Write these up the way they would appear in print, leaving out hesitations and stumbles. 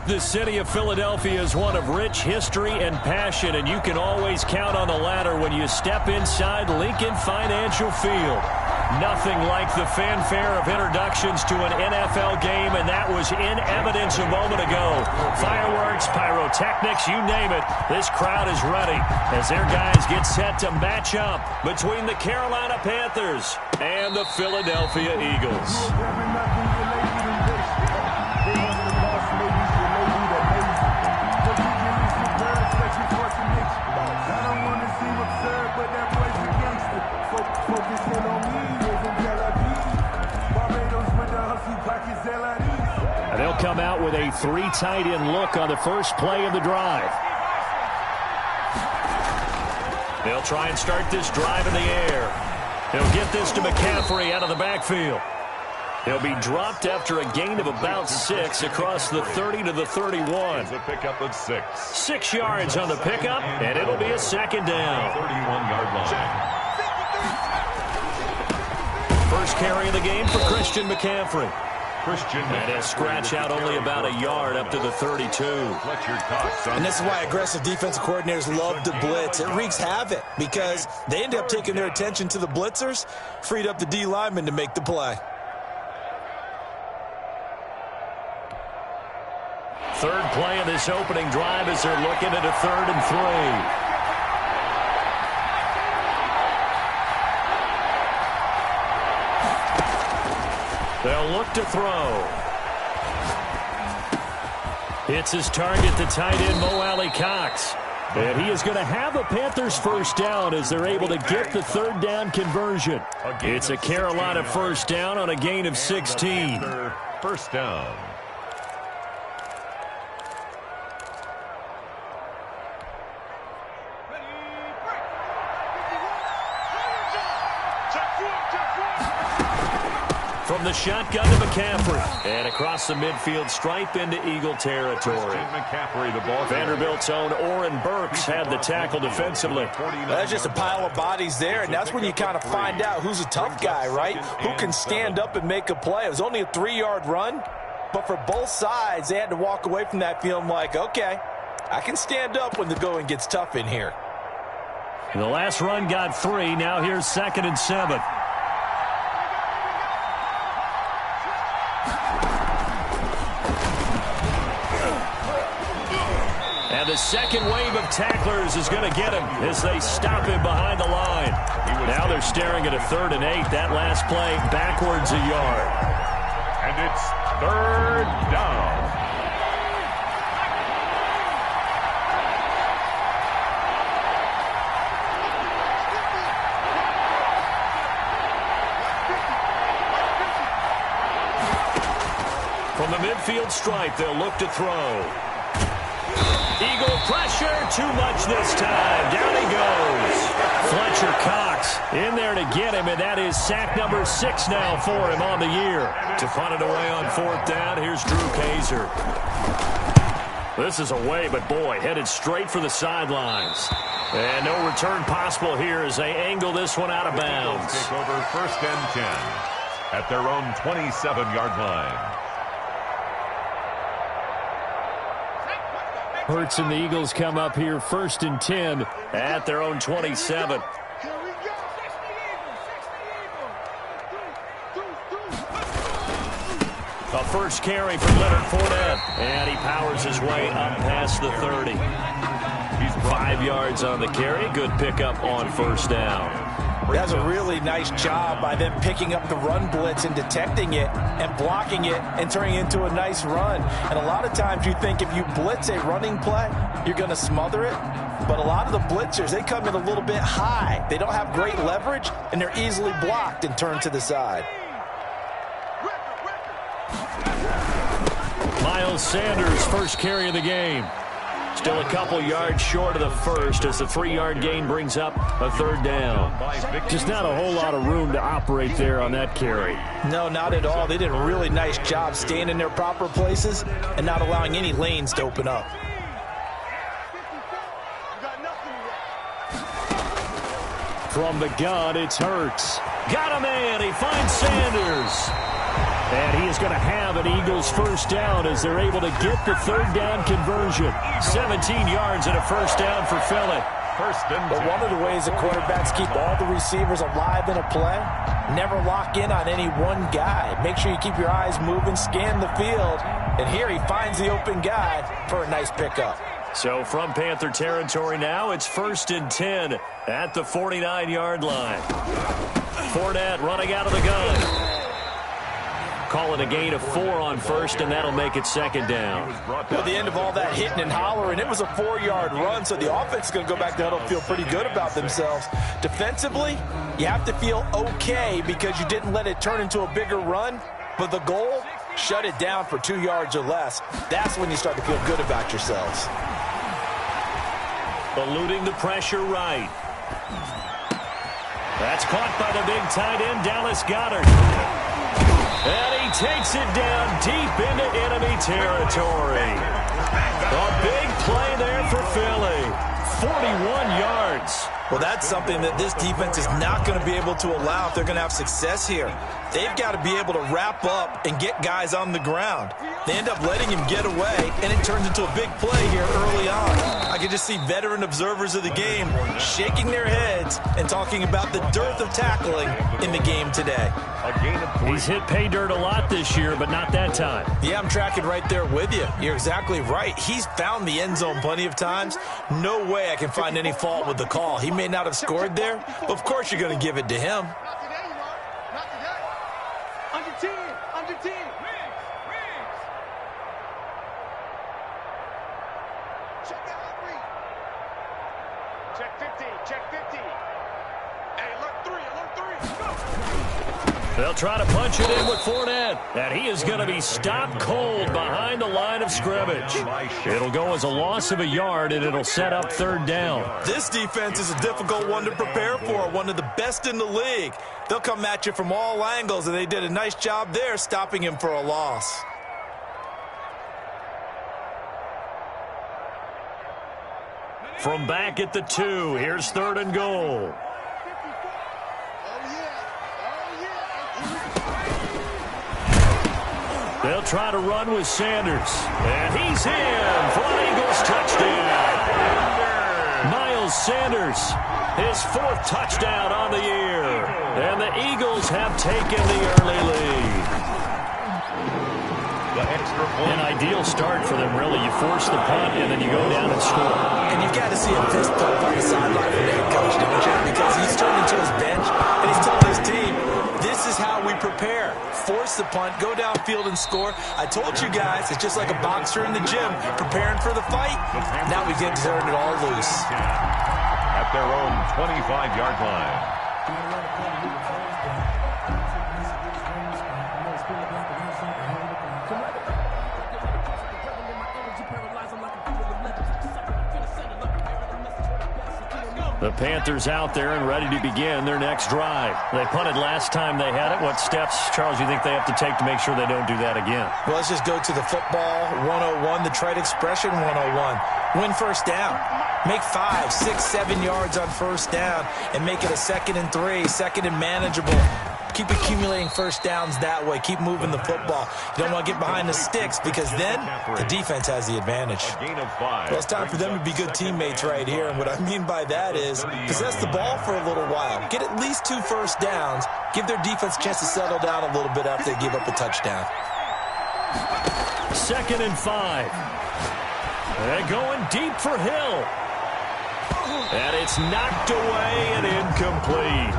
The city of Philadelphia is one of rich history and passion, and you can always count on the latter when you step inside Lincoln Financial Field. Nothing like the fanfare of introductions to an NFL game, and that was in evidence a moment ago. Fireworks, pyrotechnics, you name it. This crowd is ready as their guys get set to match up between the Carolina Panthers and the Philadelphia Eagles. They'll come out with a three tight end look on the first play of the drive. They'll try and start this drive in the air. They'll get this to McCaffrey out of the backfield. He'll be dropped after a gain of about 6 across the 30 to the 31. It's a pickup of 6. 6 yards on the pickup, and it'll be a second down. 31-yard line. First carry of the game for Christian McCaffrey. And he'll scratch out only about a yard up to the 32. And this is why aggressive defensive coordinators love to blitz. It wreaks havoc because they end up taking their attention to the blitzers, freed up the D lineman to make the play. Third play of this opening drive as they're looking at a 3rd and 3. They'll look to throw. Hits his target, the tight end, Mo Alley-Cox. And he is going to have a Panthers first down as they're able to get the 3rd down conversion. It's a Carolina first down on a gain of 16. First down. From the shotgun to McCaffrey. And across the midfield stripe into Eagle territory. McCaffrey, the ball. Vanderbilt's own Oren Burks had the tackle defensively. That's just a pile of bodies there, and that's when you kind of find out who's a tough guy, right? Who can stand up and make a play. It was only a 3-yard run, but for both sides, they had to walk away from that feeling like, okay, I can stand up when the going gets tough in here. The last run got 3. Now here's 2nd and 7. And the second wave of tacklers is going to get him as they stop him behind the line. Now they're staring at a 3rd and 8. That last play backwards a yard. And it's 3rd down. From the midfield stripe, they'll look to throw. Eagle pressure, too much this time. Down he goes. Fletcher Cox in there to get him, and that is sack number 6 now for him on the year. To punt it away on 4th down, here's Drew Kaiser. This is away, but boy, headed straight for the sidelines. And no return possible here as they angle this one out of bounds. Take over 1st and 10 at their own 27-yard line. Hurts and the Eagles come up here 1st and 10 at their own 27. A first carry from Leonard Fournette, and he powers his way up past the 30. He's 5 yards on the carry. Good pickup on 1st down. That's a really nice job by them picking up the run blitz and detecting it and blocking it and turning it into a nice run. And a lot of times you think if you blitz a running play, you're going to smother it. But a lot of the blitzers, they come in a little bit high. They don't have great leverage, and they're easily blocked and turned to the side. Miles Sanders, first carry of the game. Still a couple yards short of the first as the 3-yard gain brings up a 3rd down. Just not a whole lot of room to operate there on that carry. No, not at all. They did a really nice job staying in their proper places and not allowing any lanes to open up. From the gun, it's Hurts. Got a man. He finds Sanders. And he is going to have an Eagles first down as they're able to get the third down conversion. 17 yards and a first down for Philly. But one of the ways the quarterbacks keep all the receivers alive in a play, never lock in on any one guy. Make sure you keep your eyes moving, scan the field. And here he finds the open guy for a nice pickup. So from Panther territory now, it's 1st and 10 at the 49-yard line. Fournette running out of the gun. Call it a gain of 4 on first, and that'll make it 2nd down. At the end of all that hitting and hollering, it was a 4-yard run, so the offense is going to go back to huddle, feel pretty good about themselves. Defensively, you have to feel okay because you didn't let it turn into a bigger run, but the goal, shut it down for 2 yards or less. That's when you start to feel good about yourselves. Eluding the pressure right. That's caught by the big tight end, Dallas Goedert. And he takes it down deep into enemy territory. A big play there for Philly. 41 yards. Well, that's something that this defense is not going to be able to allow if they're going to have success here. They've got to be able to wrap up and get guys on the ground. They end up letting him get away, and it turns into a big play here early on. I can just see veteran observers of the game shaking their heads and talking about the dearth of tackling in the game today. He's hit pay dirt a lot this year, but not that time. Yeah, I'm tracking right there with you. You're exactly right. He's found the end zone plenty of times. No way I can find any fault with the call. He may not have scored there, but of course you're going to give it to him. Under 10, under 10. Check the hot read. Check 50, check 50. Hey, alert 3, go. They'll try to punch it in with Fournette, and he is going to be stopped cold behind the line of scrimmage. It'll go as a loss of a yard, and it'll set up 3rd down. This defense is a difficult one to prepare for, one of the best in the league. They'll come at you from all angles, and they did a nice job there stopping him for a loss. From back at the 2, here's 3rd and goal. They'll try to run with Sanders. And he's in for an Eagles touchdown. Miles Sanders, his 4th touchdown on the year. And the Eagles have taken the early lead. An ideal start for them, really. You force the punt, and then you go down and score. And you've got to see a fist pump on the sideline from the head coach, don't you? Because he's turned into his bench, and he's telling his team, this is how we prepare. Force the punt, go downfield and score. I told you guys, it's just like a boxer in the gym preparing for the fight. Now we get to turn it all loose. At their own 25-yard line. The Panthers out there and ready to begin their next drive. They punted last time they had it. What steps, Charles, you think they have to take to make sure they don't do that again? Well, let's just go to the football 101, the trade expression 101. Win first down. Make 5, 6, 7 yards on first down and make it a 2nd and 3, 2nd and manageable. Keep accumulating first downs that way. Keep moving the football. You don't want to get behind the sticks because then the defense has the advantage. Well, it's time for them to be good teammates right here. And what I mean by that is possess the ball for a little while. Get at least 2 first downs. Give their defense a chance to settle down a little bit after they give up a touchdown. 2nd and 5. They're going deep for Hill. And it's knocked away and incomplete.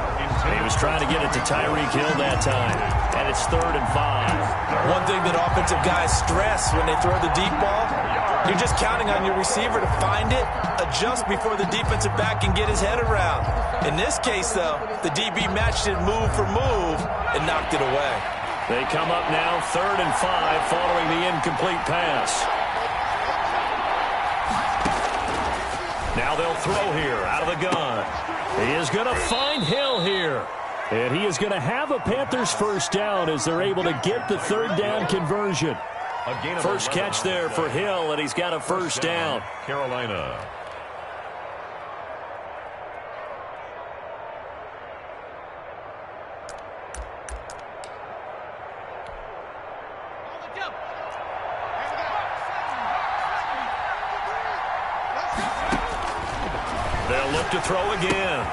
He was trying to get it to Tyreek Hill that time. And it's 3rd and 5. One thing that offensive guys stress when they throw the deep ball, you're just counting on your receiver to find it, adjust before the defensive back can get his head around. In this case, though, the DB matched it move for move and knocked it away. They come up now 3rd and 5 following the incomplete pass. Now they'll throw here out of the gun. He is going to find Hill here. And he is going to have a Panthers first down as they're able to get the 3rd down conversion. First catch there for Hill, and he's got a first down. Carolina. They'll look to throw again.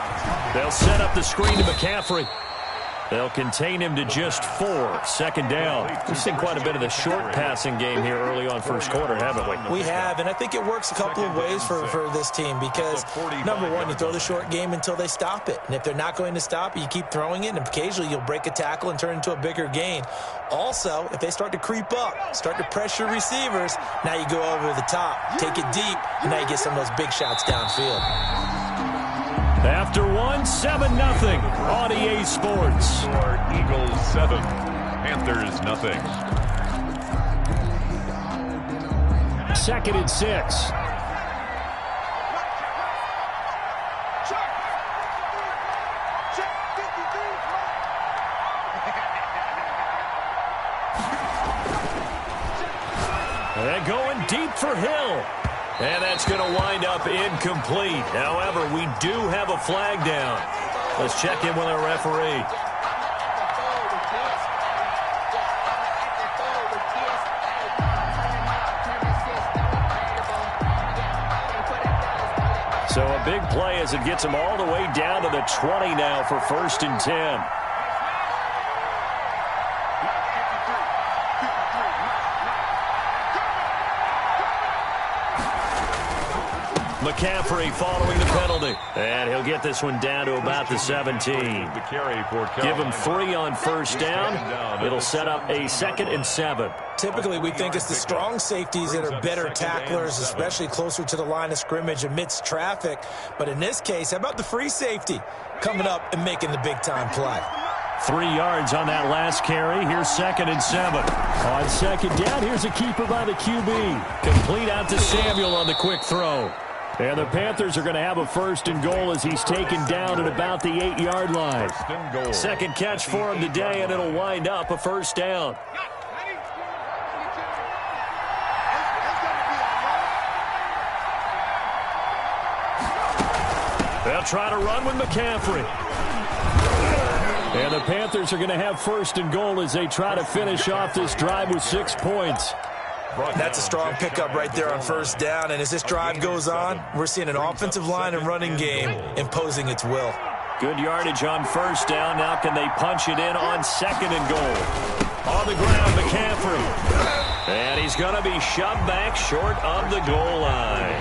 They'll set up the screen to McCaffrey. They'll contain him to just 4. Second down. We've seen quite a bit of the short passing game here early on first quarter, haven't we? We have, and I think it works a couple of ways for this team because, number one, you throw the short game until they stop it. And if they're not going to stop it, you keep throwing it, and occasionally you'll break a tackle and turn into a bigger gain. Also, if they start to creep up, start to pressure receivers, now you go over the top, take it deep, and now you get some of those big shots downfield. After 1, 7-0 on EA Sports. Eagles 7, Panthers nothing. 2nd and 6. They're going deep for Hill. And that's going to wind up incomplete. However, we do have a flag down. Let's check in with our referee. So a big play as it gets them all the way down to the 20 now for 1st and 10. McCaffrey following the penalty. And he'll get this one down to about the 17. Give him 3 on 1st down. It'll set up a 2nd and 7. Typically, we think it's the strong safeties that are better tacklers, especially closer to the line of scrimmage amidst traffic. But in this case, how about the free safety coming up and making the big-time play? 3 yards on that last carry. Here's 2nd and 7. On 2nd down, here's a keeper by the QB. Complete out to Samuel on the quick throw. And the Panthers are going to have a 1st and goal as he's taken down at about the 8-yard line. 2nd catch for him today, and it'll wind up a 1st down. They'll try to run with McCaffrey. And the Panthers are going to have 1st and goal as they try to finish off this drive with 6 points. That's a strong pickup right there on 1st down, and as this drive goes on, we're seeing an offensive line and running game imposing its will. Good yardage on 1st down. Now can they punch it in on 2nd and goal? On the ground, McCaffrey. And he's going to be shoved back short of the goal line.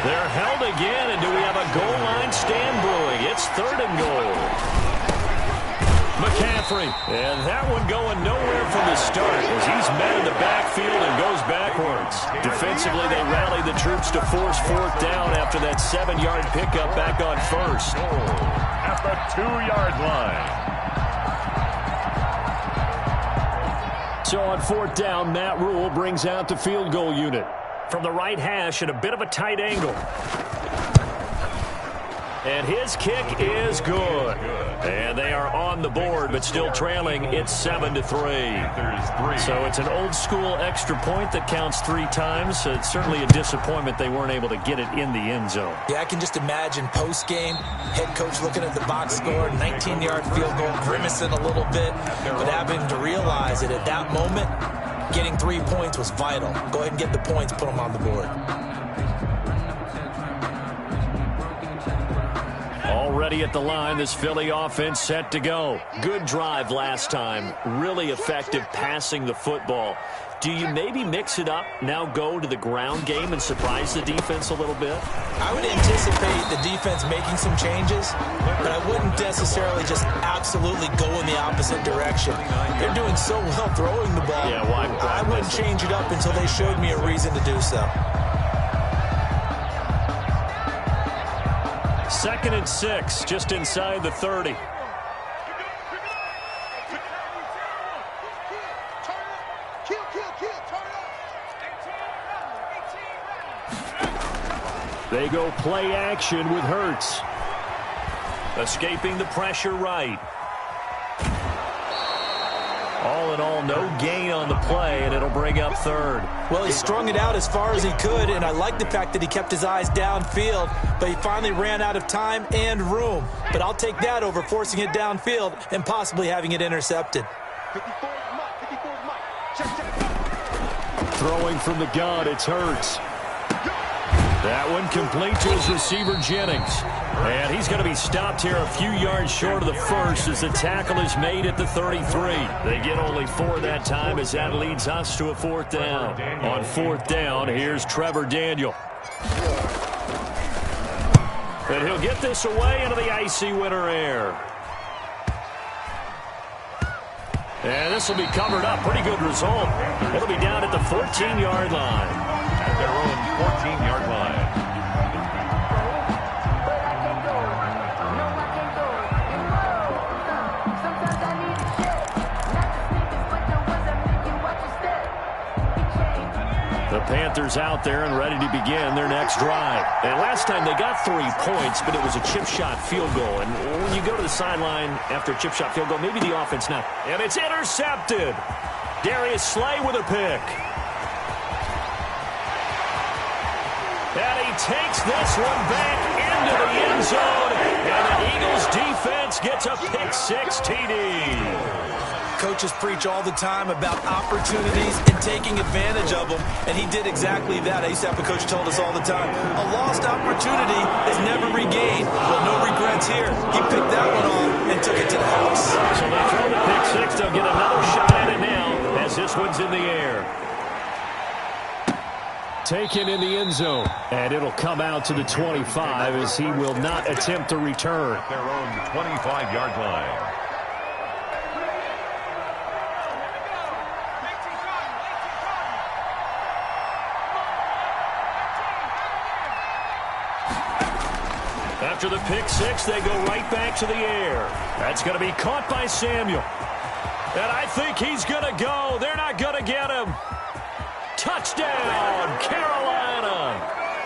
They're held again, and do we have a goal line stand brewing? It's 3rd and goal. McCaffrey, and that one going nowhere from the start as he's met in the backfield and goes backwards. Defensively, they rally the troops to force 4th down after that 7-yard pickup back on 1st. At the 2-yard line. So on 4th down, Matt Rule brings out the field goal unit. From the right hash at a bit of a tight angle. And his kick is good. And they are on the board, but still trailing. It's 7-3. So it's an old-school extra point that counts 3 times. So it's certainly a disappointment they weren't able to get it in the end zone. Yeah, I can just imagine post-game, head coach looking at the box score, 19-yard field goal, grimacing a little bit, but having to realize that at that moment, getting 3 points was vital. Go ahead and get the points, put them on the board. Already at the line, this Philly offense set to go. Good drive last time. Really effective passing the football. Do you maybe mix it up, now go to the ground game and surprise the defense a little bit? I would anticipate the defense making some changes, but I wouldn't necessarily just absolutely go in the opposite direction. They're doing so well throwing the ball. Yeah, why I wouldn't change it up until they showed me a reason to do so. 2nd and 6, just inside the 30. They go play action with Hurts. Escaping the pressure right. All in all, no gain on the play, and it'll bring up 3rd. Well, he strung it out as far as he could, and I like the fact that he kept his eyes downfield, but he finally ran out of time and room. But I'll take that over forcing it downfield and possibly having it intercepted. Throwing from the gun, it's Hurts. That one complete to his receiver, Jennings. And he's going to be stopped here a few yards short of the first as the tackle is made at the 33. They get only 4 that time as that leads us to a 4th down. On 4th down, here's Trevor Daniel. And he'll get this away into the icy winter air. And this will be covered up. Pretty good result. It'll be down at the 14-yard line. At their own 14-yard line. The Panthers out there and ready to begin their next drive. And last time they got 3 points, but it was a chip shot field goal. And when you go to the sideline after a chip shot field goal, maybe the offense not. And it's intercepted. Darius Slay with a pick. And he takes this one back into the end zone. And the Eagles defense gets a pick 6 TD. Coaches preach all the time about opportunities and taking advantage of them, and he did exactly that. I used to have a coach told us all the time, a lost opportunity is never regained. Well, no regrets here. He picked that one off and took it to the house. So they throw the pick 6. They'll get another shot at it now as this one's in the air. Taken in the end zone, and it'll come out to the 25 as he will not attempt to return. At their own 25-yard line. After the pick 6, they go right back to the air. That's going to be caught by Samuel. And I think he's going to go. They're not going to get him. Touchdown, Carolina.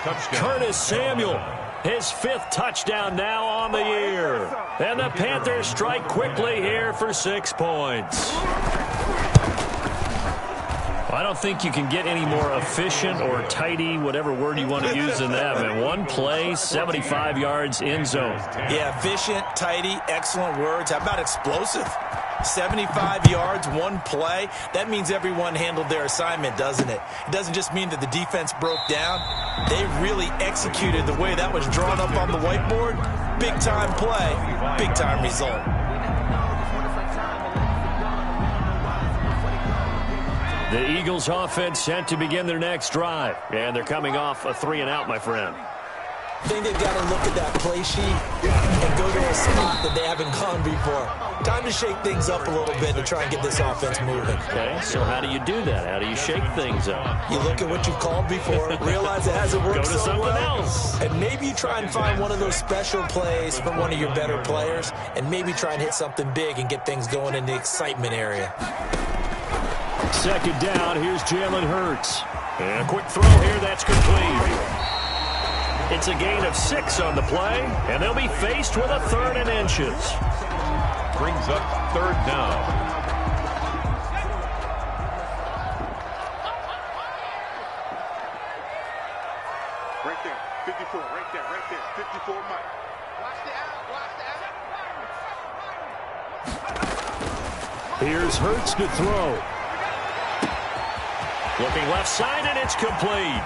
Touchdown. Curtis Samuel, his 5th touchdown now on the year. And the Panthers strike quickly here for 6 points. I don't think you can get any more efficient or tidy, whatever word you want to use in that. Man, one play, 75 yards, end zone. Yeah, efficient, tidy, excellent words. How about explosive? 75 yards, one play. That means everyone handled their assignment, doesn't it? It doesn't just mean that the defense broke down. They really executed the way that was drawn up on the whiteboard. Big-time play, big-time result. The Eagles offense set to begin their next drive. And they're coming off a 3-and-out, my friend. I think they've got to look at that play sheet and go to a spot that they haven't gone before. Time to shake things up a little bit to try and get this offense moving. Okay, so how do you do that? How do you shake things up? You look at what you've called before, realize it hasn't worked Go to so something well, else. and maybe you try and find one of those special plays from one of your better players, and maybe try and hit something big and get things going in the excitement area. 2nd down, here's Jalen Hurts. And a quick throw here, that's complete. It's a gain of 6 on the play, and they'll be faced with a 3rd and inches. Brings up 3rd down. Right there, 54, right there, 54, Mike. Watch the out. Here's Hurts to throw. Looking left side, and it's complete.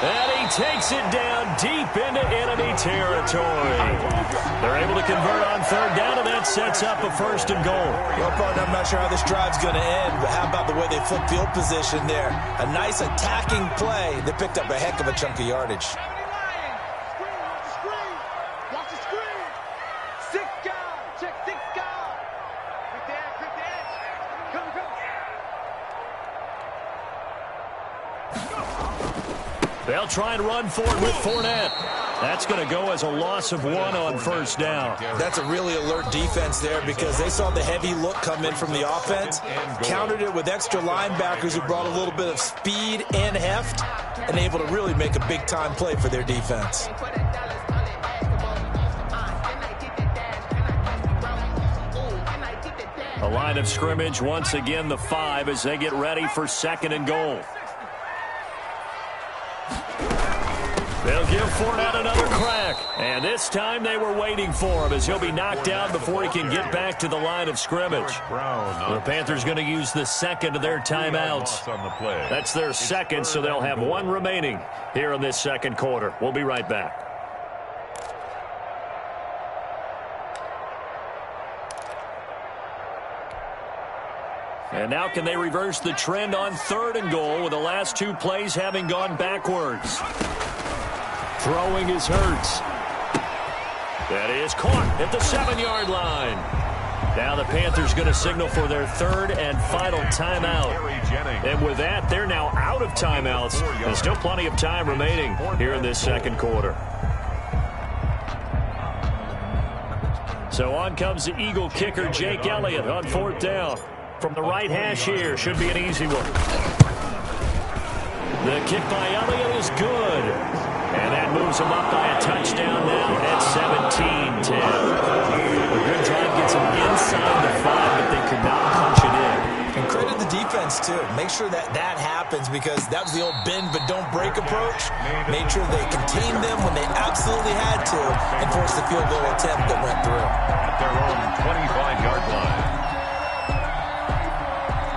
And he takes it down deep into enemy territory. They're able to convert on 3rd down, and that sets up a 1st and goal. Well, partner, I'm not sure how this drive's going to end, but how about the way they flip field position there? A nice attacking play. They picked up a heck of a chunk of yardage. Watch the screen. 6 guys. Check 6 guys. Quick the edge. Come. They'll try and run forward with Fournette. That's going to go as a loss of 1 on 1st down. That's a really alert defense there because they saw the heavy look come in from the offense, countered it with extra linebackers who brought a little bit of speed and heft, and able to really make a big-time play for their defense. A line of scrimmage, once again the 5 as they get ready for 2nd and goal. They'll give Fournette another crack. And this time they were waiting for him as he'll be knocked down before he can get back to the line of scrimmage. The Panthers going to use the second of their timeouts. That's their second, so they'll have one remaining here in this second quarter. We'll be right back. And now can they reverse the trend on 3rd and goal with the last 2 plays having gone backwards? Throwing is Hurts. That is caught at the 7-yard line. Now the Panthers going to signal for their 3rd and final timeout. And with that, they're now out of timeouts. There's still plenty of time remaining here in this second quarter. So on comes the Eagle kicker, Jake Elliott, on 4th down. From the right hash here, should be an easy one. The kick by Elliott is good. And that moves him up by a touchdown now at 17-10. A good drive gets him inside the 5, but they could not punch it in. And credit the defense, too. Make sure that happens because that was the old bend but don't break approach. Made sure they contained them when they absolutely had to and forced the field goal attempt that went through. At their own 25-yard line.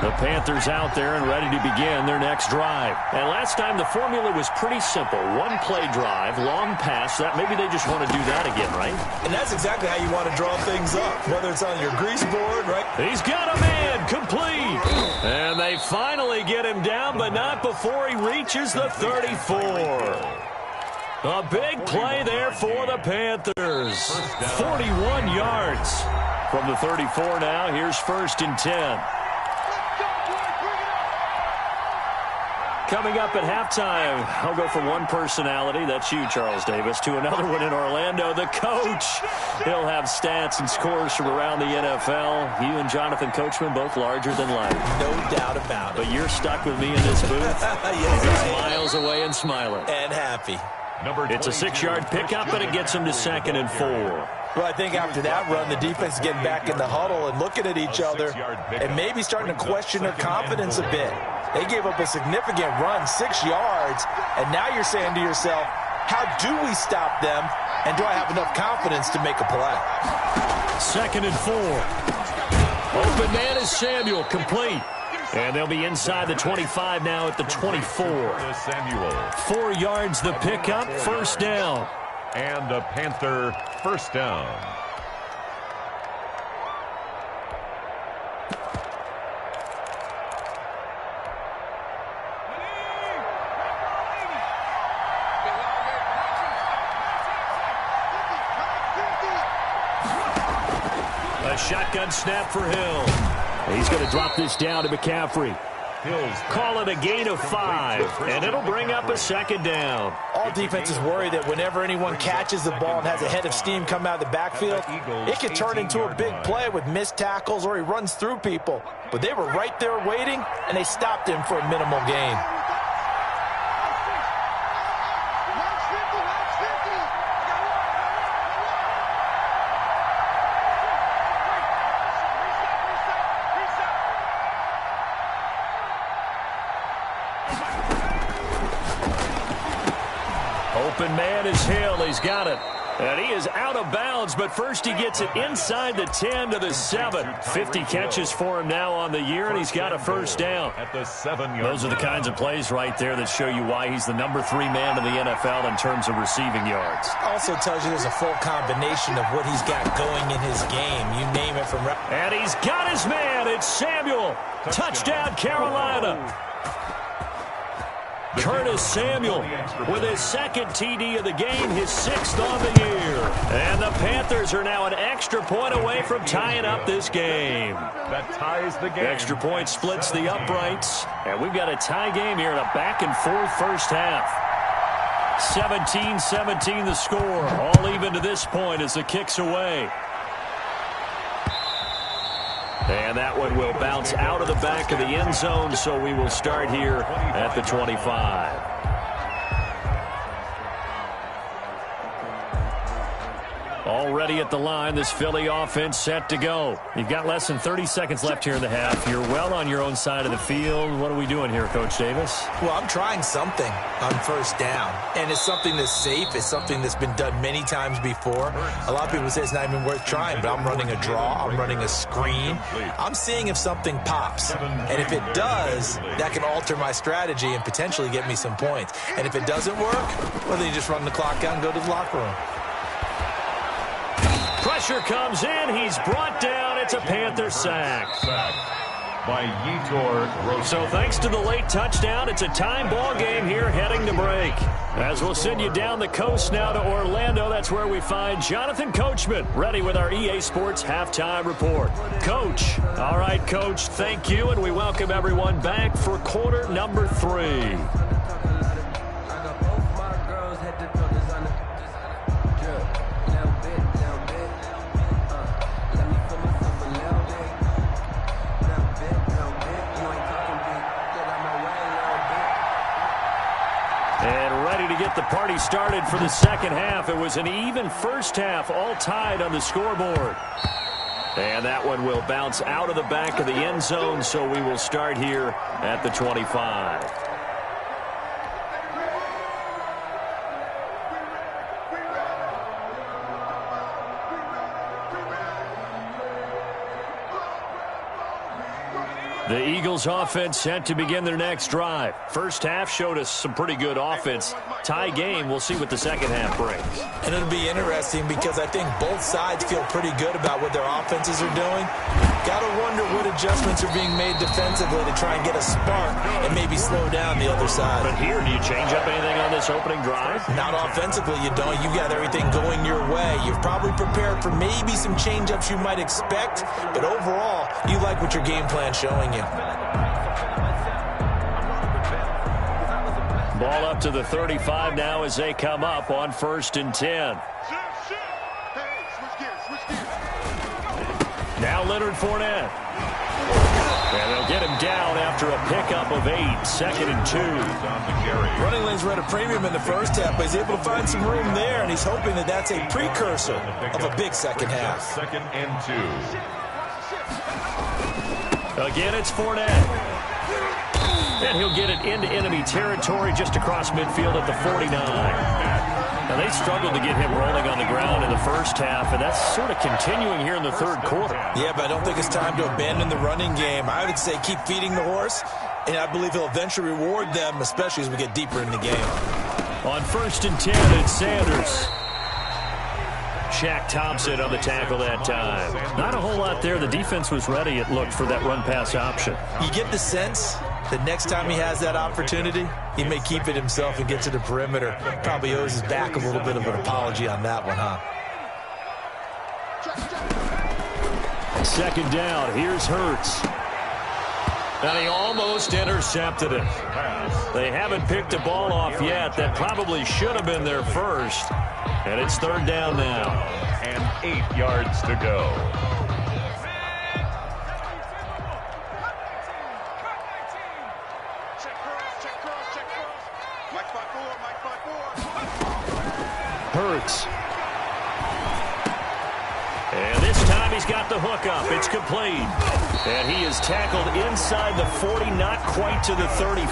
The Panthers out there and ready to begin their next drive. And last time the formula was pretty simple. 1-play drive, long pass. That maybe they just want to do that again, right? And that's exactly how you want to draw things up, whether it's on your grease board, right? He's got a man, complete. And they finally get him down, but not before he reaches the 34. A big play there for the Panthers. 41 yards from the 34 now. Here's 1st and 10. Coming up at halftime, I'll go from one personality, that's you, Charles Davis, to another one in Orlando, the coach. He'll have stats and scores from around the NFL. You and Jonathan Coachman, both larger than life. No doubt about it. But you're stuck with me in this booth. Yes, He's miles away and smiling. And happy. It's a 6-yard pickup, and it gets him to 2nd and 4. Well, I think after that run, the defense is getting back in the huddle and looking at each other and maybe starting to question their confidence a bit. They gave up a significant run, 6 yards, and now you're saying to yourself, how do we stop them, and do I have enough confidence to make a play? 2nd and 4. Open man is Samuel, complete. And they'll be inside the 25 now at the 24. 4 yards the pickup, 1st down. And a Panther 1st down. A shotgun snap for Hill. He's going to drop this down to McCaffrey. Call it a gain of 5, and it'll bring up a 2nd down. All defenses worry that whenever anyone catches the ball and has a head of steam come out of the backfield, it can turn into a big play with missed tackles or he runs through people. But they were right there waiting, and they stopped him for a minimal gain. Open man is Hill. He's got it. And he is out of bounds, but first he gets it inside the 10 to the 7. 50 catches for him now on the year, and he's got a 1st down. At the 7-yard Those are the kinds of plays right there that show you why he's the number 3 man in the NFL in terms of receiving yards. Also tells you there's a full combination of what he's got going in his game. You name it from... And he's got his man. It's Samuel. Touchdown, Carolina. Curtis Samuel with his 2nd TD of the game, his 6th on the year. And the Panthers are now an extra point away from tying up this game. that ties the game. Extra point splits the uprights. And we've got a tie game here in a back-and-forth first half. 17-17 the score. All even to this point as the kick's away. And that one will bounce out of the back of the end zone, so we will start here at the 25. Already at the line, this Philly offense set to go. You've got less than 30 seconds left here in the half. You're well on your own side of the field. What are we doing here, Coach Davis? Well, I'm trying something on first down, and it's something that's safe. It's something that's been done many times before. A lot of people say it's not even worth trying, but I'm running a draw. I'm running a screen. I'm seeing if something pops, and if it does, that can alter my strategy and potentially get me some points. And if it doesn't work, well, then you just run the clock out and go to the locker room. Pressure comes in. He's brought down. It's a Panther sack. By Yetur. So thanks to the late touchdown, it's a time ball game here heading to break. As we'll send you down the coast now to Orlando, that's where we find Jonathan Coachman ready with our EA Sports halftime report. Coach. All right, Coach, thank you, and we welcome everyone back for quarter number 3. Get the party started for the second half. It was an even first half, all tied on the scoreboard. And that one will bounce out of the back of the end zone, so we will start here at the 25. The Eagles offense set to begin their next drive. First half showed us some pretty good offense. Tie game, we'll see what the second half brings. And it'll be interesting because I think both sides feel pretty good about what their offenses are doing. Got to wonder what adjustments are being made defensively to try and get a spark and maybe slow down the other side. But here, do you change up anything on this opening drive? Not offensively, you don't. You've got everything going your way. You've probably prepared for maybe some change-ups you might expect, but overall, you like what your game plan's showing you. Ball up to the 35 now as they come up on 1st and 10. Now Leonard Fournette. And they'll get him down after a pickup of 8, 2nd and 2. Running lanes were at a premium in the first half, but he's able to find some room there, and he's hoping that that's a precursor of a big second half. 2nd and 2. Again, it's Fournette. And he'll get it into enemy territory just across midfield at the 49. Now, they struggled to get him rolling on the ground in the first half, and that's sort of continuing here in the third quarter. Yeah, but I don't think it's time to abandon the running game. I would say keep feeding the horse, and I believe he'll eventually reward them, especially as we get deeper in the game. On 1st and 10, it's Sanders. Shaq Thompson on the tackle that time. Not a whole lot there. The defense was ready, it looked, for that run-pass option. You get the sense that next time he has that opportunity, he may keep it himself and get to the perimeter. Probably owes his back a little bit of an apology on that one, huh? 2nd down. Here's Hurts. And he almost intercepted it. They haven't picked a ball off yet. That probably should have been their first. And it's 3rd down now. And 8 yards to go. Hurts. And this time he's got the hook up. It's complete. And he is tackled inside the 40, not quite to the 35.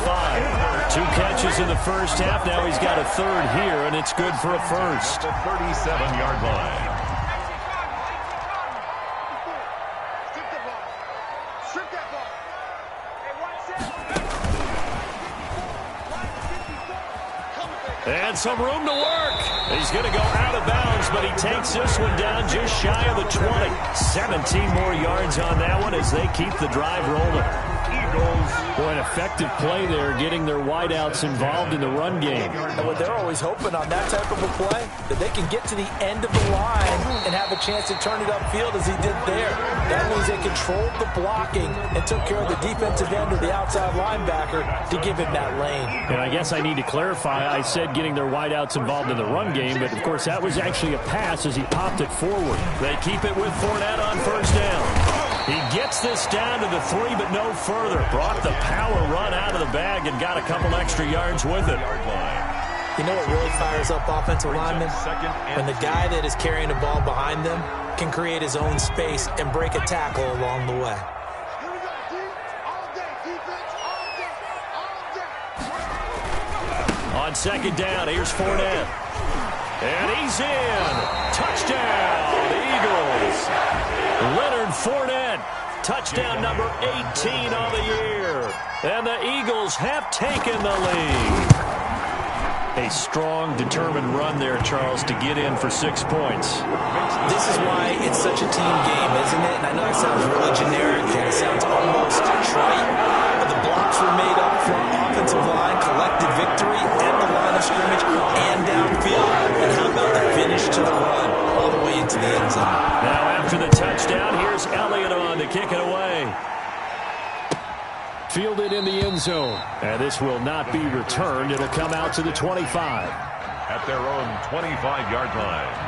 2 catches in the first half. Now he's got a 3rd here, and it's good for a first. The 37-yard line. And some room to work. He's going to go out of bounds, but he takes this one down just shy of the 20. 17 more yards on that one as they keep the drive rolling. Boy, an effective play there, getting their wideouts involved in the run game. And what they're always hoping on that type of a play, that they can get to the end of the line and have a chance to turn it upfield as he did there. That means they controlled the blocking and took care of the defensive end or the outside linebacker to give him that lane. And I guess I need to clarify, I said getting their wideouts involved in the run game, but of course that was actually a pass as he popped it forward. They keep it with Fournette on 1st down. He gets this down to the 3, but no further. Brought the power run out of the bag and got a couple extra yards with it. You know what really fires up offensive linemen? When the guy that is carrying the ball behind them can create his own space and break a tackle along the way. On second down, here's Fournette. And he's in. Touchdown, Eagles. Leonard Fournette. Touchdown number 18 on the year. And the Eagles have taken the lead. A strong, determined run there, Charles, to get in for 6 points. This is why it's such a team game, isn't it? And I know it sounds really generic and it sounds almost trite, but the blocks were made up from offensive line, collective victory at the line of scrimmage and downfield. And how about the finish to the run all the way into the end zone? Now after the touchdown, here's Elliott on to kick it away. Fielded in the end zone. And this will not be returned. It'll come out to the 25. At their own 25-yard line.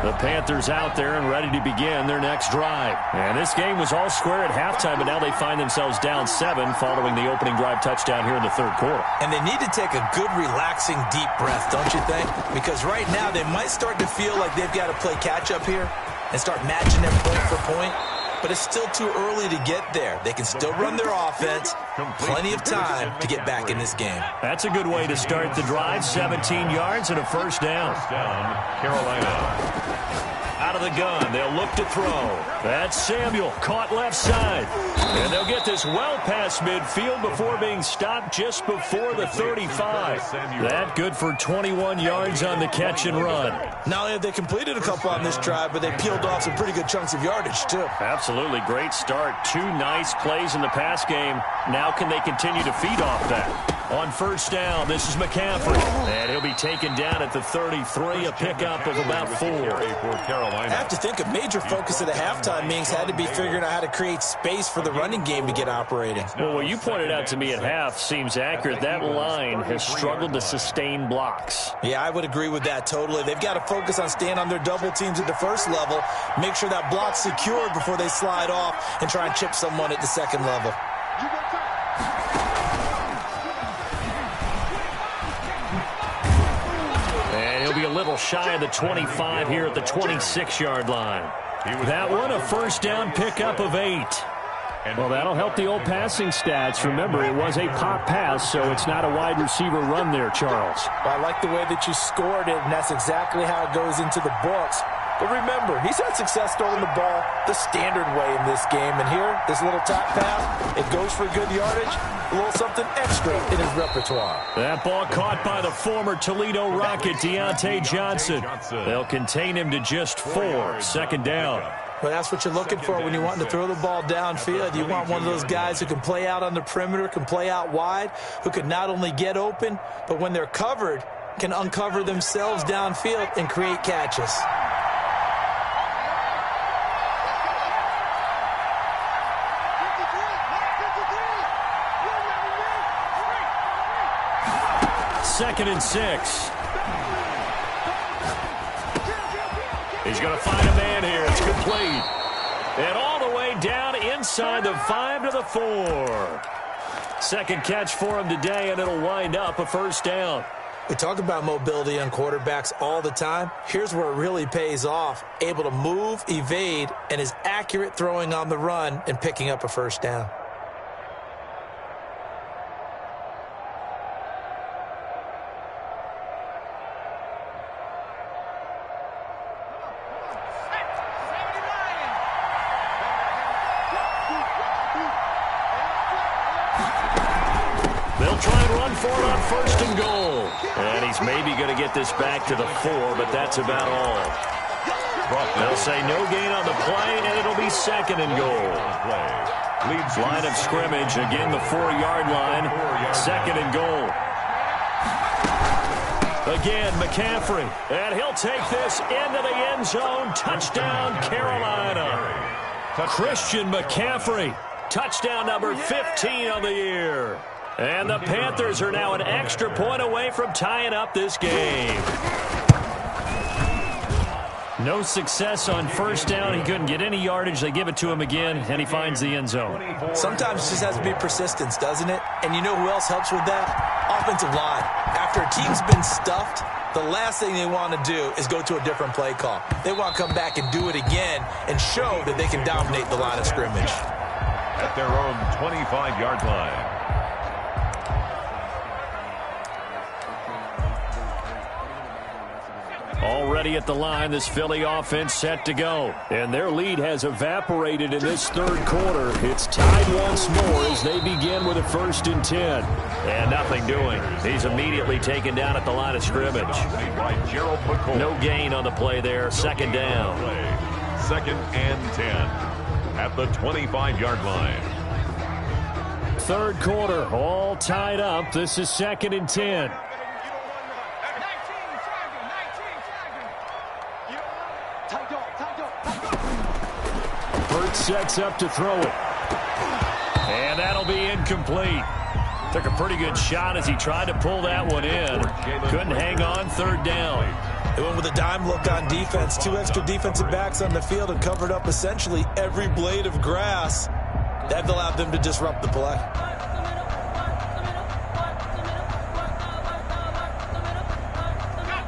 The Panthers out there and ready to begin their next drive. And this game was all square at halftime, but now they find themselves down 7 following the opening drive touchdown here in the third quarter. And they need to take a good, relaxing, deep breath, don't you think? Because right now they might start to feel like they've got to play catch-up here and start matching them point for point. But it's still too early to get there. They can still run their offense. Plenty of time to get back in this game. That's a good way to start the drive. 17 yards and a first down. Carolina. Out of the gun, they'll look to throw. That's Samuel, caught left side. And they'll get this well past midfield before being stopped just before the 35. That good for 21 yards on the catch and run. Not only have they completed a couple on this drive, but they peeled off some pretty good chunks of yardage, too. Absolutely great start. 2 nice plays in the pass game. Now can they continue to feed off that? On first down, this is McCaffrey. And he'll be taken down at the 33, a pickup of about 4. I have to think a major focus of the halftime meetings had to be figuring out how to create space for the running game to get operating. Well, what you pointed out to me at half seems accurate. That line has struggled to sustain blocks. Yeah, I would agree with that totally. They've got to focus on staying on their double teams at the first level, make sure that block's secured before they slide off and try and chip someone at the second level. He'll be a little shy of the 25 here at the 26-yard line. That one, a first down pickup of 8. Well, that'll help the old passing stats. Remember, it was a pop pass, so it's not a wide receiver run there, Charles. Well, I like the way that you scored it, and that's exactly how it goes into the books. But remember, he's had success throwing the ball the standard way in this game. And here, this little top pass, it goes for good yardage, a little something extra in his repertoire. That ball caught by the former Toledo Rocket, Deontay Johnson. They'll contain him to just 4. Second down. Well, that's what you're looking for when you're wanting to throw the ball downfield. You want one of those guys who can play out on the perimeter, can play out wide, who can not only get open, but when they're covered, can uncover themselves downfield and create catches. Second and 6. He's going to find a man here. It's complete. And all the way down inside the 5 to the 4. Second catch for him today, and it'll wind up a first down. We talk about mobility on quarterbacks all the time. Here's where it really pays off. Able to move, evade, and is accurate throwing on the run and picking up a first down. They'll try and run for it on first and goal. And he's maybe going to get this back to the 4, but that's about all. They'll say no gain on the play, and it'll be second and goal. Line of scrimmage, again the 4-yard line. Second and goal. Again, McCaffrey. And he'll take this into the end zone. Touchdown, Carolina. Christian McCaffrey. Touchdown number 15 on the year. And the Panthers are now an extra point away from tying up this game. No success on first down. He couldn't get any yardage. They give it to him again, and he finds the end zone. Sometimes it just has to be persistence, doesn't it? And you know who else helps with that? Offensive line. After a team's been stuffed, the last thing they want to do is go to a different play call. They want to come back and do it again and show that they can dominate the line of scrimmage. At their own 25-yard line. Already at the line, this Philly offense set to go. And their lead has evaporated in this third quarter. It's tied once more as they begin with a 1st and 10. And nothing doing. He's immediately taken down at the line of scrimmage. No gain on the play there. 2nd down. 2nd and 10 at the 25-yard line. Third quarter, all tied up. This is 2nd and 10. Sets up to throw it. And that'll be incomplete. Took a pretty good shot as he tried to pull that one in. Couldn't hang on. 3rd down. They went with a dime look on defense. 2 extra defensive backs on the field and covered up essentially every blade of grass. That allowed them to disrupt the play.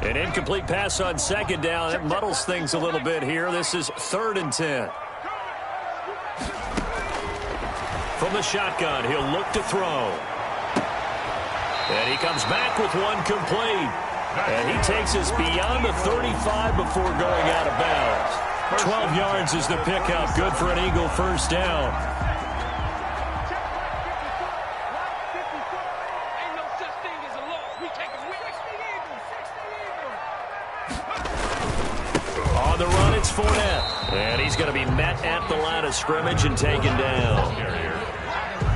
An incomplete pass on 2nd down. It muddles things a little bit here. This is 3rd and 10. From the shotgun, he'll look to throw. And he comes back with one complete. And he takes us beyond the 35 before going out of bounds. 12 yards is the pickup. Good for an Eagle 1st down. On the run, it's Fournette. And he's going to be met at the line of scrimmage and taken down.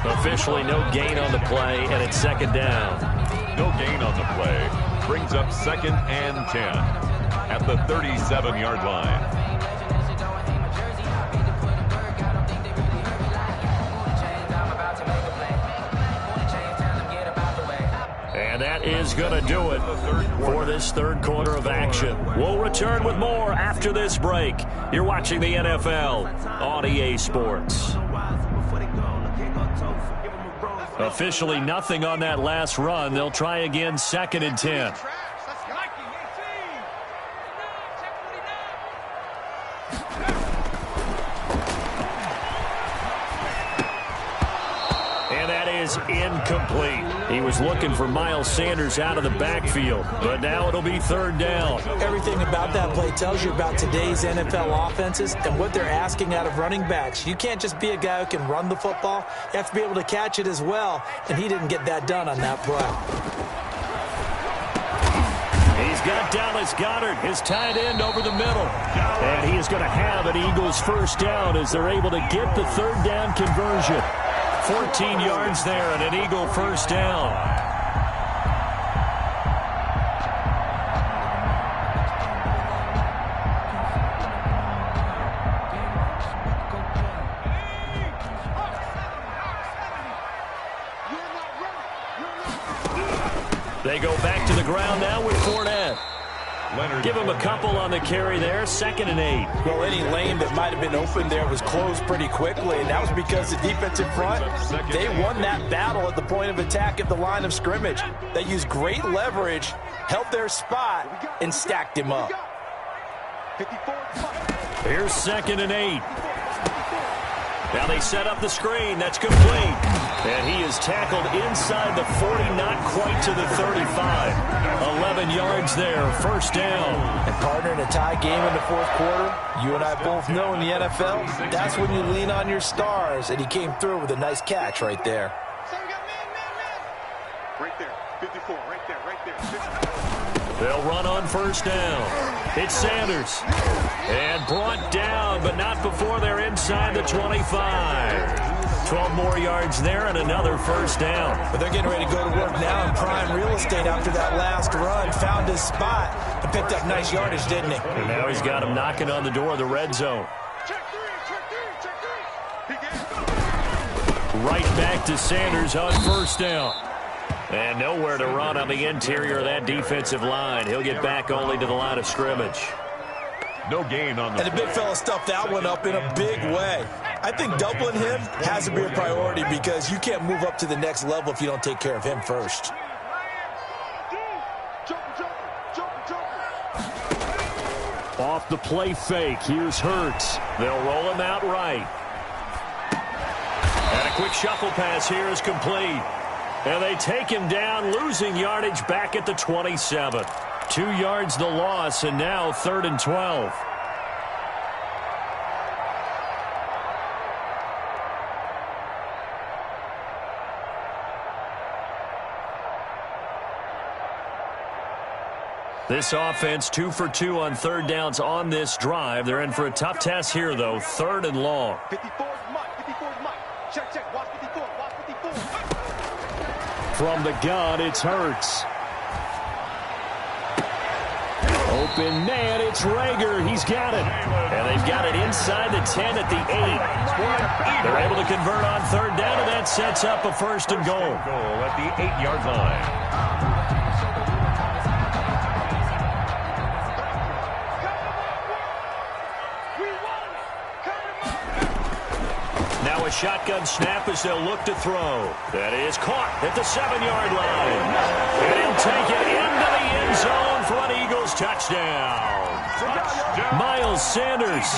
Officially no gain on the play, and it's 2nd down. No gain on the play. Brings up 2nd and 10 at the 37-yard line. And that is going to do it for this third quarter of action. We'll return with more after this break. You're watching the NFL on EA Sports. Officially nothing on that last run. They'll try again, 2nd and 10. And that is incomplete. He was looking for Miles Sanders out of the backfield, but now it'll be 3rd down. Everything about that play tells you about today's NFL offenses and what they're asking out of running backs. You can't just be a guy who can run the football. You have to be able to catch it as well, and he didn't get that done on that play. He's got Dallas Goedert, his tight end, over the middle. And he is going to have an Eagles 1st down as they're able to get the 3rd down conversion. 14 yards there and an Eagle 1st down. They go back to the ground now with Fournette. Give him a couple on the carry there. 2nd and 8. Well, any lane that might have been open there was closed pretty quickly, and that was because the defensive front, they won that battle at the point of attack at the line of scrimmage. They used great leverage, held their spot, and stacked him up. Here's 2nd and 8. Now they set up the screen. That's complete. And he is tackled inside the 40, not quite to the 35. 11 yards there, 1st down. And partner, in a tie game in the 4th quarter, you and I both know in the NFL, that's when you lean on your stars. And he came through with a nice catch right there. Right there, 54, right there, right there. 54. They'll run on 1st down. It's Sanders. And brought down, but not before they're inside the 25. 12 more yards there and another 1st down. But they're getting ready to go to work now in prime real estate after that last run. Found his spot and picked up nice yardage, didn't he? And now he's got him knocking on the door of the red zone. Right back to Sanders on 1st down. And nowhere to run on the interior of that defensive line. He'll get back only to the line of scrimmage. No gain on the And the big fella stuffed that one up in a big way. I think doubling him has to be a priority because you can't move up to the next level if you don't take care of him first. Off the play fake, here's Hurts. They'll roll him out right. And a quick shuffle pass here is complete. And they take him down, losing yardage back at the 27. 2 yards the loss, and now 3rd and 12. This offense 2 for 2 on 3rd downs on this drive. They're in for a tough test here, though. 3rd and long. 54 is Mike. 54 is Mike. Check, check. Watch 54. Watch 54. From the gun, it's Hurts. Open man, it's Rager. He's got it. And they've got it inside the 10 at the 8. They're able to convert on 3rd down, and that sets up a 1st and goal. Goal at the 8-yard line. Now a shotgun snap as they'll look to throw. That is caught at the 7-yard line. And he'll take it into the end zone for an Eagles touchdown. Miles Sanders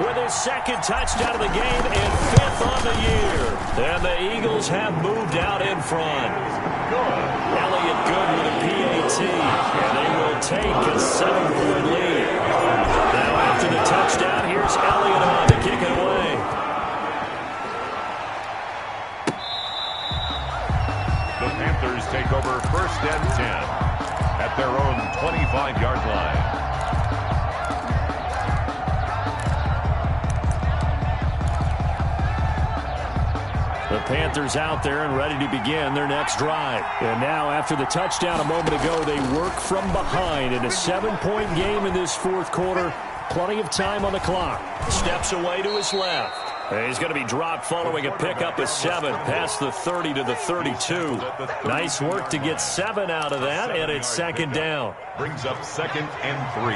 with his 2nd touchdown of the game and 5th on the year. And the Eagles have moved out in front. Elliott good with a PAT. And they will take a 7-point lead. Now after the touchdown, here's Elliott on to kick it away. The Panthers take over 1st and 10 at their own 25-yard line. The Panthers out there and ready to begin their next drive. And now after the touchdown a moment ago, they work from behind in a 7-point game in this 4th quarter. Plenty of time on the clock. Steps away to his left. He's going to be dropped following a pickup of 7 past the 30 to the 32. Nice work to get 7 out of that, and it's 2nd down. Brings up 2nd and 3.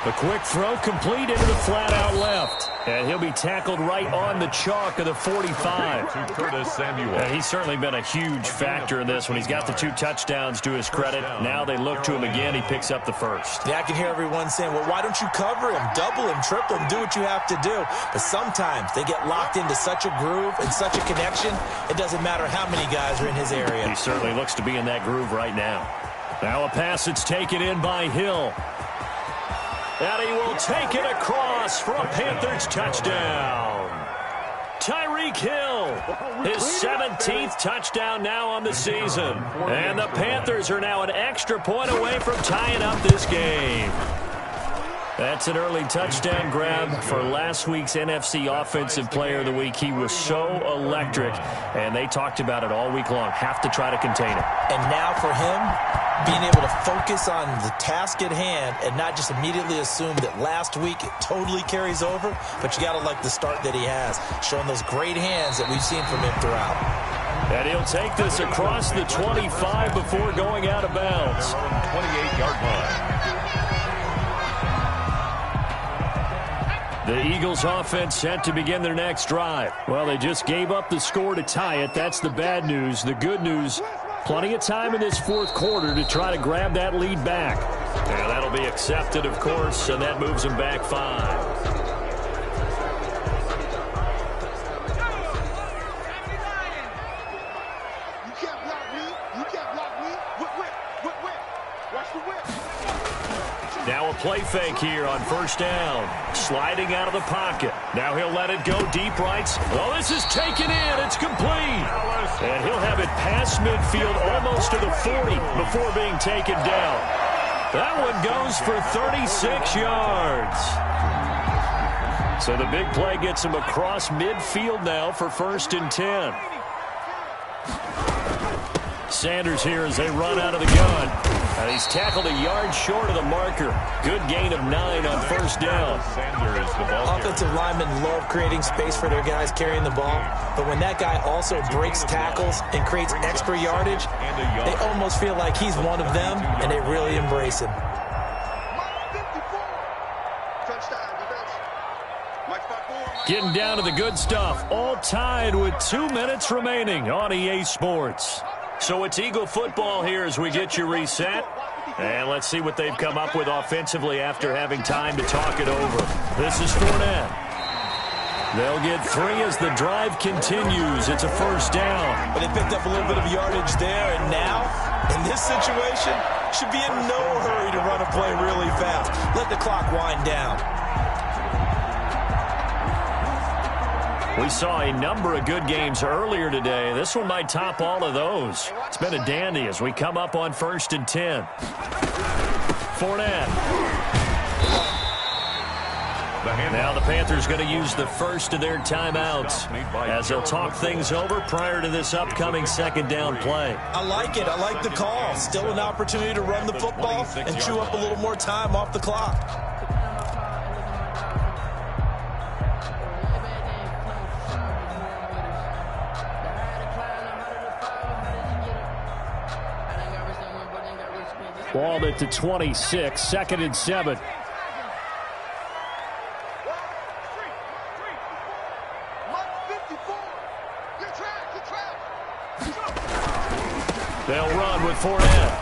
A quick throw complete into the flat out left. And he'll be tackled right on the chalk of the 45. To Curtis Samuel. And he's certainly been a huge factor in this when he's got the 2 touchdowns to his credit. Now they look to him again. He picks up the 1st. Yeah, I can hear everyone saying, well, why don't you cover him, double him, triple him, do what you have to do. But sometimes they get locked into such a groove and such a connection, it doesn't matter how many guys are in his area. He certainly looks to be in that groove right now. Now a pass that's taken in by Hill. And he will take it across for a Panthers touchdown. Tyreek Hill, his 17th touchdown now on the season. And the Panthers are now an extra point away from tying up this game. That's an early touchdown grab for last week's NFC Offensive Player of the Week. He was so electric, and they talked about it all week long. Have to try to contain him. And now for him, being able to focus on the task at hand and not just immediately assume that last week it totally carries over, but you got to like the start that he has, showing those great hands that we've seen from him throughout. And he'll take this across the 25 before going out of bounds. 28-yard line. The Eagles offense set to begin their next drive. Well, they just gave up the score to tie it. That's the bad news. The good news, plenty of time in this 4th quarter to try to grab that lead back. And that'll be accepted, of course, and that moves them back 5. Now a play fake here on 1st down. Sliding out of the pocket. Now he'll let it go deep right. Well, this is taken in. It's complete. And he'll have it past midfield almost to the 40 before being taken down. That one goes for 36 yards. So the big play gets him across midfield now for 1st and 10. Sanders here as they run out of the gun. And he's tackled a yard short of the marker. Good gain of 9 on first down. Sanders, the ball Offensive linemen love creating space for their guys carrying the ball, but when that guy also breaks tackles and creates extra yardage, they almost feel like he's one of them, and they really embrace him. Getting down to the good stuff. All tied with 2 minutes remaining on EA Sports. So it's Eagle football here as we get you reset. And let's see what they've come up with offensively after having time to talk it over. This is Fournette. They'll get 3 as the drive continues. It's a first down. But they picked up a little bit of yardage there, and now, in this situation, should be in no hurry to run a play really fast. Let the clock wind down. We saw a number of good games earlier today. This one might top all of those. It's been a dandy as we come up on 1st and 10. Fournette. Now the Panthers going to use the first of their timeouts as they'll talk things over prior to this upcoming second down play. I like it. I like the call. Still an opportunity to run the football and chew up a little more time off the clock. Ball at the 26, 2nd and 7. They'll run with Fournette.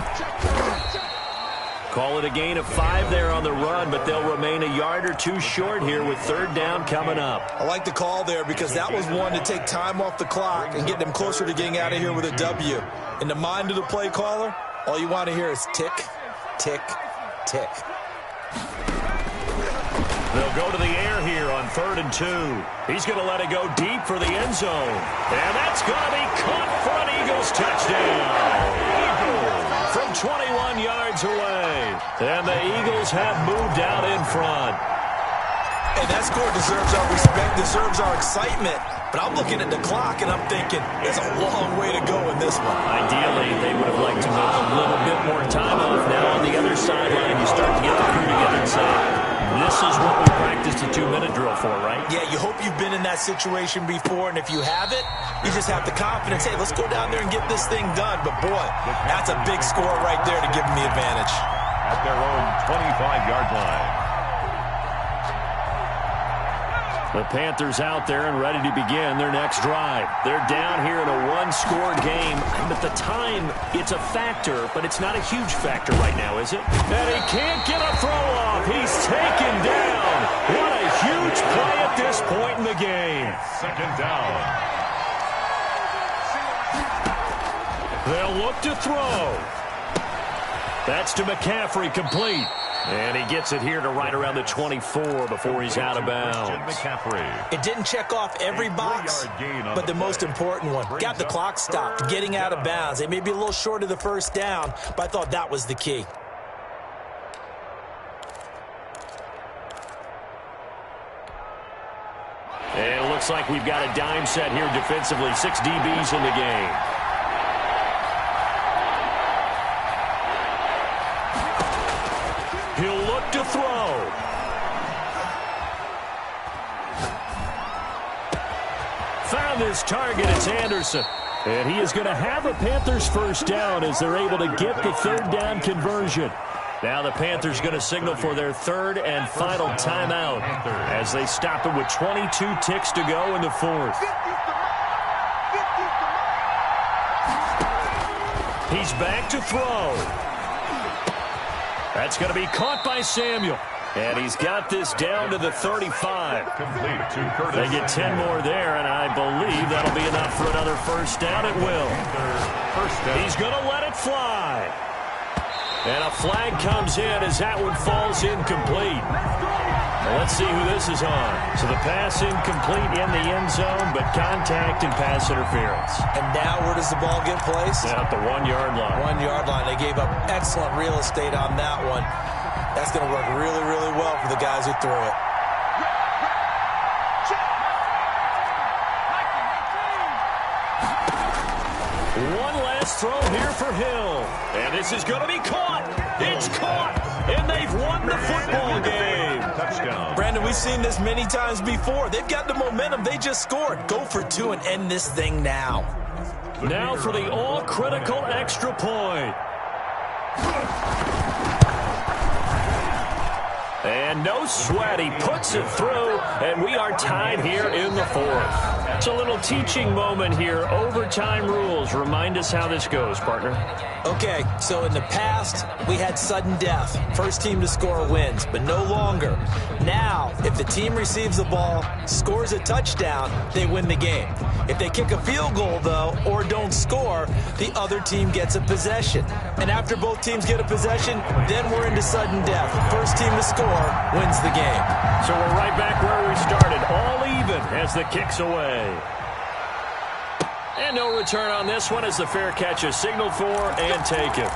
Call it a gain of 5 there on the run, but they'll remain a yard or 2 short here with 3rd down coming up. I like the call there because that was one to take time off the clock and get them closer to getting out of here with a W. In the mind of the play caller, all you want to hear is tick, tick, tick. They'll go to the air here on 3rd and 2. He's going to let it go deep for the end zone. And that's going to be caught for an Eagles touchdown. Eagles from 21 yards away. And the Eagles have moved out in front. And that score deserves our respect, deserves our excitement. But I'm looking at the clock, and I'm thinking there's a long way to go in this one. Ideally, they would have liked to move a little bit more time off. Now on the other sideline, you start to get the crew together and say, this is what we practiced a 2-minute drill for, right? Yeah, you hope you've been in that situation before, and if you haven't, you just have the confidence, hey, let's go down there and get this thing done. But, boy, that's a big score right there to give them the advantage. at their own 25-yard line. The Panthers out there and ready to begin their next drive. They're down here in a one-score game. And at the time, it's a factor, but it's not a huge factor right now, is it? And he can't get a throw off. He's taken down. What a huge play at this point in the game. Second down. They'll look to throw. That's to McCaffrey, complete. And he gets it here to right around the 24 before he's out of bounds. It didn't check off every box, but the most important one. Got the clock stopped, getting out of bounds. They may be a little short of the first down, but I thought that was the key. And it looks like we've got a dime set here defensively. 6 DBs in the game. He'll look to throw. Found his target. It's Anderson. And he is going to have a Panthers first down as they're able to get the third down conversion. Now the Panthers going to signal for their third and final timeout as they stop it with 22 ticks to go in the fourth. He's back to throw. That's going to be caught by Samuel. And he's got this down to the 35. They get 10 more there, and I believe that'll be enough for another first down. It will. He's going to let it fly. And a flag comes in as that one falls incomplete. Well, let's see who this is on. So the pass incomplete in the end zone, but contact and pass interference. And now where does the ball get placed? At the 1-yard line. 1-yard line. They gave up excellent real estate on that one. That's going to work really, really well for the guys who threw it. One last Last throw here for Hill. And this is going to be caught. It's caught. And they've won the football game. Touchdown. Brandon, we've seen this many times before. They've got the momentum. They just scored. Go for 2 and end this thing now. Now for the all-critical extra point. And no sweat. He puts it through, and we are tied here in the 4th. It's a little teaching moment here. Overtime rules. Remind us how this goes, partner. Okay, so in the past, we had sudden death. First team to score wins, but no longer. Now, if the team receives the ball, scores a touchdown, they win the game. If they kick a field goal, though, or don't score, the other team gets a possession. And after both teams get a possession, then we're into sudden death. First team to score wins the game. So we're right back where we started, all even as the kick's away. And no return on this one as the fair catch is signaled for and taken.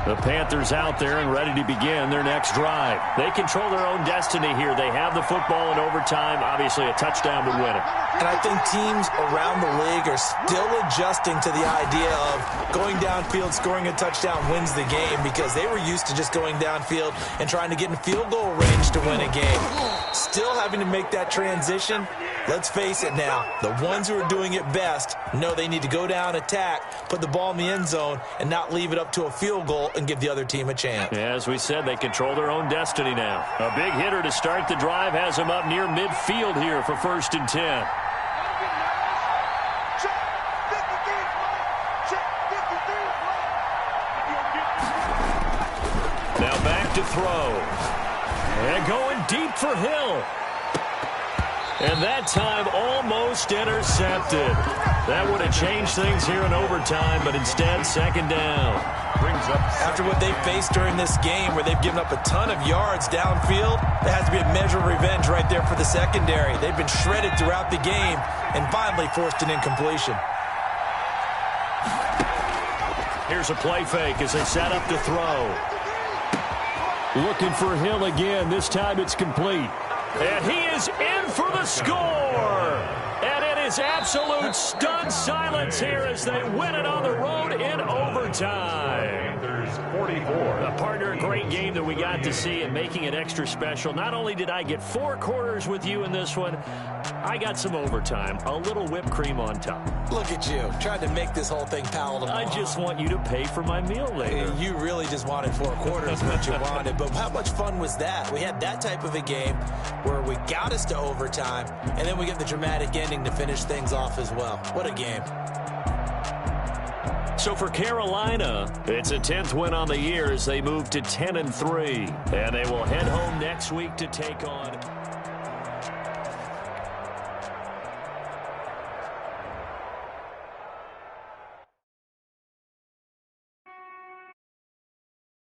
The Panthers out there and ready to begin their next drive. They control their own destiny here. They have the football in overtime. Obviously, a touchdown would win it. And I think teams around the league are still adjusting to the idea of going downfield, scoring a touchdown wins the game, because they were used to just going downfield and trying to get in field goal range to win a game. Still having to make that transition. Let's face it now, the ones who are doing it best know they need to go down, attack, put the ball in the end zone, and not leave it up to a field goal and give the other team a chance. As we said, they control their own destiny now. A big hitter to start the drive has them up near midfield here for 1st and 10. Now back to throw. And going deep for Hill. And that time almost intercepted. That would have changed things here in overtime, but instead, 2nd down. Brings up After what they've faced during this game, where they've given up a ton of yards downfield, there has to be a measure of revenge right there for the secondary. They've been shredded throughout the game and finally forced an incompletion. Here's a play fake as they set up to throw. Looking for Hill again. This time it's complete. And he is in for the score. And it is absolute stunned silence here as they win it on the road in overtime. Panthers 44. Partner, a great game that we got to see and making it extra special. Not only did I get 4 quarters with you in this one, I got some overtime. A little whipped cream on top. Look at you, trying to make this whole thing palatable. I just want you to pay for my meal later. You really just wanted 4 quarters what you wanted. But how much fun was that? We had that type of a game where we got us to overtime, and then we get the dramatic ending to finish things off as well. What a game. So for Carolina, it's a 10th win on the year as they move to 10-3. And they will head home next week to take on